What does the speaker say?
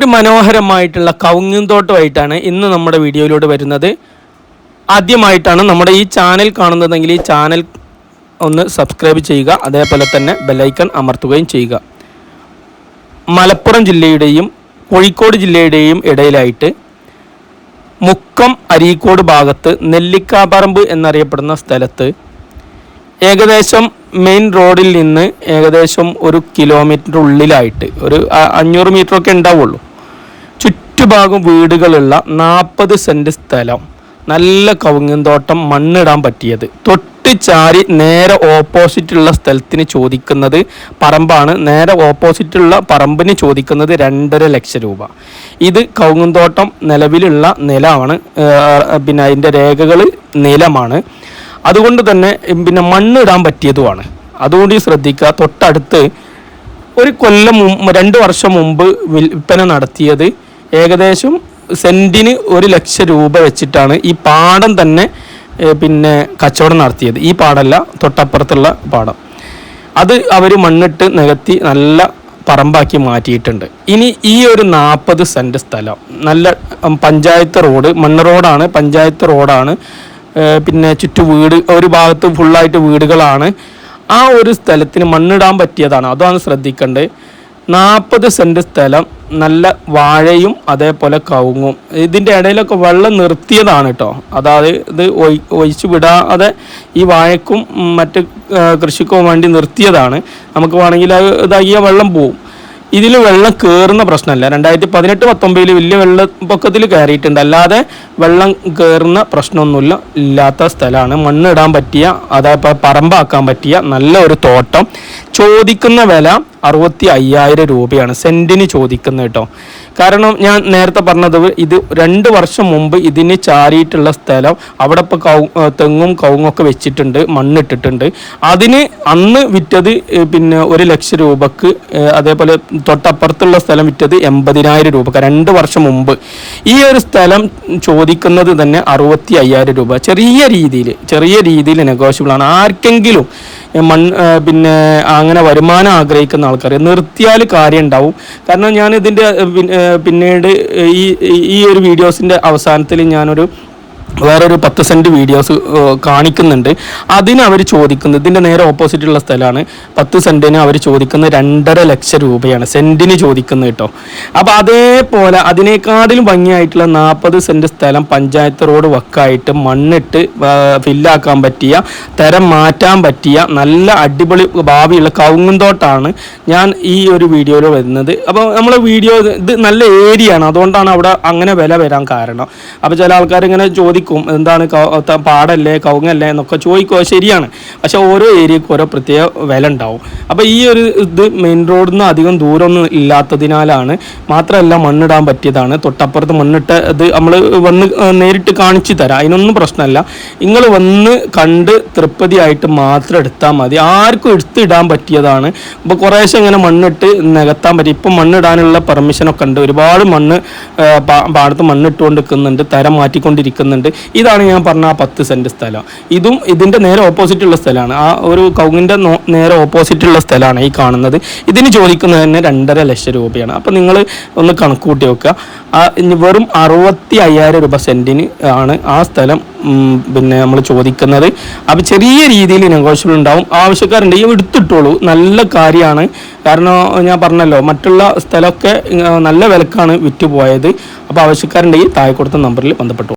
ഒരു മനോഹരമായിട്ടുള്ള കവുങ്ങുംതോട്ടമായിട്ടാണ് ഇന്ന് നമ്മുടെ വീഡിയോയിലൂടെ വരുന്നത്. ആദ്യമായിട്ടാണ് നമ്മുടെ ഈ ചാനൽ കാണുന്നതെങ്കിൽ ഈ ചാനൽ ഒന്ന് സബ്സ്ക്രൈബ് ചെയ്യുക, അതേപോലെ തന്നെ ബെല്ലൈക്കൺ അമർത്തുകയും ചെയ്യുക. മലപ്പുറം ജില്ലയുടെയും കോഴിക്കോട് ജില്ലയുടെയും ഇടയിലായിട്ട് മുക്കം അരീക്കോട് ഭാഗത്ത് നെല്ലിക്കാപ്പറമ്പ് എന്നറിയപ്പെടുന്ന സ്ഥലത്ത് ഏകദേശം മെയിൻ റോഡിൽ നിന്ന് ഏകദേശം 1 കിലോമീറ്റർ ഉള്ളിലായിട്ട് ഒരു 500 മീറ്ററൊക്കെ ഉണ്ടാവുള്ളൂ. ചുറ്റുഭാഗം വീടുകളുള്ള 40 സെൻറ്റ് സ്ഥലം, നല്ല കവുങ്ങുംതോട്ടം, മണ്ണിടാൻ പറ്റിയത്. തൊട്ട് ചാരി നേരെ ഓപ്പോസിറ്റുള്ള സ്ഥലത്തിന് ചോദിക്കുന്നത് പറമ്പാണ്. നേരെ ഓപ്പോസിറ്റുള്ള പറമ്പിന് ചോദിക്കുന്നത് 2.5 ലക്ഷം രൂപ. ഇത് കവുങ്ങുംതോട്ടം നിലവിലുള്ള നിലമാണ്, പിന്നെ അതിൻ്റെ രേഖകൾ നിലമാണ്. അതുകൊണ്ട് തന്നെ പിന്നെ മണ്ണിടാൻ പറ്റിയതുമാണ്. അതുകൊണ്ട് ശ്രദ്ധിക്കുക. തൊട്ടടുത്ത് ഒരു കൊല്ലം 2 വർഷം മുമ്പ് വിൽപ്പന നടത്തിയത് ഏകദേശം സെൻറ്റിന് 1 ലക്ഷം രൂപ വെച്ചിട്ടാണ് ഈ പാടം തന്നെ പിന്നെ കച്ചവടം നടത്തിയത്. ഈ പാടമല്ല, തൊട്ടപ്പുറത്തുള്ള പാടം. അത് അവർ മണ്ണിട്ട് നികത്തി നല്ല പറമ്പാക്കി മാറ്റിയിട്ടുണ്ട്. ഇനി ഈ ഒരു 40 സെൻറ്റ് സ്ഥലം നല്ല പഞ്ചായത്ത് റോഡ്, മണ്ണ് റോഡാണ്, പഞ്ചായത്ത് റോഡാണ്. പിന്നെ ചുറ്റു വീട്, ഒരു ഭാഗത്ത് ഫുള്ളായിട്ട് വീടുകളാണ്. ആ ഒരു സ്ഥലത്തിന് മണ്ണിടാൻ പറ്റിയതാണ്. അതാണ് ശ്രദ്ധിക്കേണ്ടത്. 40 സെൻറ്റ് സ്ഥലം, നല്ല വാഴയും അതേപോലെ കവുങ്ങും. ഇതിൻ്റെ ഇടയിലൊക്കെ വെള്ളം നിർത്തിയതാണ് കേട്ടോ. അതായത് ഇത് ഒഴിച്ചു വിടാതെ ഈ വാഴക്കും മറ്റ് കൃഷിക്കും വേണ്ടി നിർത്തിയതാണ്. നമുക്ക് വേണമെങ്കിൽ ഇതാക്കിയ വെള്ളം പോവും. ഇതിൽ വെള്ളം കയറുന്ന പ്രശ്നമല്ല. 2018-19 വലിയ വെള്ളപ്പൊക്കത്തിൽ കയറിയിട്ടുണ്ട്, അല്ലാതെ വെള്ളം കയറുന്ന പ്രശ്നമൊന്നുമില്ല. ഇല്ലാത്ത സ്ഥലമാണ്. മണ്ണിടാൻ പറ്റിയ, അതായത് പറമ്പാക്കാൻ പറ്റിയ നല്ല ഒരു തോട്ടം. ചോദിക്കുന്ന വില 65,000 രൂപയാണ് സെൻറ്റിന് ചോദിക്കുന്നത് കേട്ടോ. കാരണം ഞാൻ നേരത്തെ പറഞ്ഞത്, ഇത് 2 വർഷം മുമ്പ് ഇതിന് ചാരിയിട്ടുള്ള സ്ഥലം അവിടെ ഇപ്പോൾ തെങ്ങും കവുങ്ങൊക്കെ വെച്ചിട്ടുണ്ട്, മണ്ണിട്ടിട്ടുണ്ട്. അതിന് അന്ന് വിറ്റത് പിന്നെ 1 ലക്ഷം രൂപക്ക്. അതേപോലെ തൊട്ടപ്പുറത്തുള്ള സ്ഥലം വിറ്റത് 80,000 രൂപക്ക് 2 വർഷം മുമ്പ്. ഈ ഒരു സ്ഥലം ചോദിക്കുന്നത് തന്നെ 65,000 രൂപ. ചെറിയ രീതിയിൽ നെഗോഷ്യബിൾ ആണ്. ആർക്കെങ്കിലും പിന്നെ അങ്ങനെ വരുമാനം ആഗ്രഹിക്കുന്ന ആൾക്കാർ നിർത്തിയാൽ കാര്യം ഉണ്ടാവും. കാരണം ഞാൻ ഇതിൻ്റെ പിന്നീട് ഈ ഒരു വീഡിയോസിൻ്റെ അവസാനത്തിൽ ഞാനൊരു വേറൊരു 10 സെൻറ്റ് വീഡിയോസ് കാണിക്കുന്നുണ്ട്. അതിന് അവർ ചോദിക്കുന്നത്, ഇതിൻ്റെ നേരെ ഓപ്പോസിറ്റുള്ള സ്ഥലമാണ്, 10 സെൻറ്റിന് അവർ ചോദിക്കുന്നത് 2.5 ലക്ഷം രൂപയാണ് സെൻറ്റിന് ചോദിക്കുന്നത് കേട്ടോ. അപ്പോൾ അതേപോലെ അതിനേക്കാട്ടിലും ഭംഗിയായിട്ടുള്ള 40 സെൻറ്റ് സ്ഥലം പഞ്ചായത്ത് റോഡ് വക്കായിട്ട് മണ്ണിട്ട് ഫില്ലാക്കാൻ പറ്റിയ, തരം മാറ്റാൻ പറ്റിയ നല്ല അടിപൊളി ഭാവിയുള്ള കവുങ്ങുംതോട്ടാണ് ഞാൻ ഈ ഒരു വീഡിയോയിൽ വരുന്നത്. അപ്പോൾ നമ്മൾ വീഡിയോ ഇത് നല്ല ഏരിയയാണ്, അതുകൊണ്ടാണ് അവിടെ അങ്ങനെ വില വരാൻ കാരണം. അപ്പോൾ ചില ആൾക്കാർ ഇങ്ങനെ ചോദിക്കും, എന്താണ് പാടല്ലേ കവുങ്ങല്ലേ എന്നൊക്കെ ചോദിക്കുക. ശരിയാണ്, പക്ഷെ ഓരോ ഏരിയക്ക് ഓരോ പ്രത്യേക വില ഉണ്ടാവും. അപ്പോൾ ഈ ഒരു ഇത് മെയിൻ റോഡിൽ നിന്ന് അധികം ദൂരമൊന്നും ഇല്ലാത്തതിനാലാണ്. മാത്രമല്ല മണ്ണിടാൻ പറ്റിയതാണ്. തൊട്ടപ്പുറത്ത് മണ്ണിട്ട ഇത് നമ്മൾ വന്ന് നേരിട്ട് കാണിച്ചു തരാം, അതിനൊന്നും പ്രശ്നമല്ല. നിങ്ങൾ വന്ന് കണ്ട് തൃപ്തിയായിട്ട് മാത്രം എടുത്താൽ മതി. ആർക്കും എടുത്തിടാൻ പറ്റിയതാണ്. ഇപ്പോൾ കുറേശ്ശെ ഇങ്ങനെ മണ്ണിട്ട് നികത്താൻ പറ്റും. ഇപ്പം മണ്ണിടാനുള്ള പെർമിഷനൊക്കെ ഉണ്ട്. ഒരുപാട് മണ്ണ് പാടത്ത് മണ്ണിട്ടുകൊണ്ട് നിൽക്കുന്നുണ്ട്, തരം മാറ്റിക്കൊണ്ടിരിക്കുന്നുണ്ട്. ഇതാണ് ഞാൻ പറഞ്ഞ ആ 10 സെൻറ്റ് സ്ഥലം. ഇതും ഇതിൻ്റെ നേരെ ഓപ്പോസിറ്റുള്ള സ്ഥലമാണ്. ആ ഒരു കവുങ്ങിൻ്റെ നേരെ ഓപ്പോസിറ്റുള്ള സ്ഥലമാണ് ഈ കാണുന്നത്. ഇതിന് ചോദിക്കുന്നത് തന്നെ 2.5 ലക്ഷം രൂപയാണ്. അപ്പോൾ നിങ്ങൾ ഒന്ന് കണക്ക് കൂട്ടി വെക്കുക. വെറും 65,000 രൂപ സെൻറ്റിന് ആണ് ആ സ്ഥലം പിന്നെ നമ്മൾ ചോദിക്കുന്നത്. അപ്പോൾ ചെറിയ രീതിയിൽ നെഗോഷ്യബിൾ ഉണ്ടാവും. ആവശ്യക്കാരുണ്ടെങ്കിൽ എടുത്തിട്ടോളൂ, നല്ല കാര്യമാണ്. കാരണം ഞാൻ പറഞ്ഞല്ലോ, മറ്റുള്ള സ്ഥലമൊക്കെ നല്ല വിലക്കാണ് വിറ്റുപോയത്. അപ്പോൾ ആവശ്യക്കാരുണ്ടെങ്കിൽ താഴെ കൊടുത്ത നമ്പറിൽ ബന്ധപ്പെട്ടു.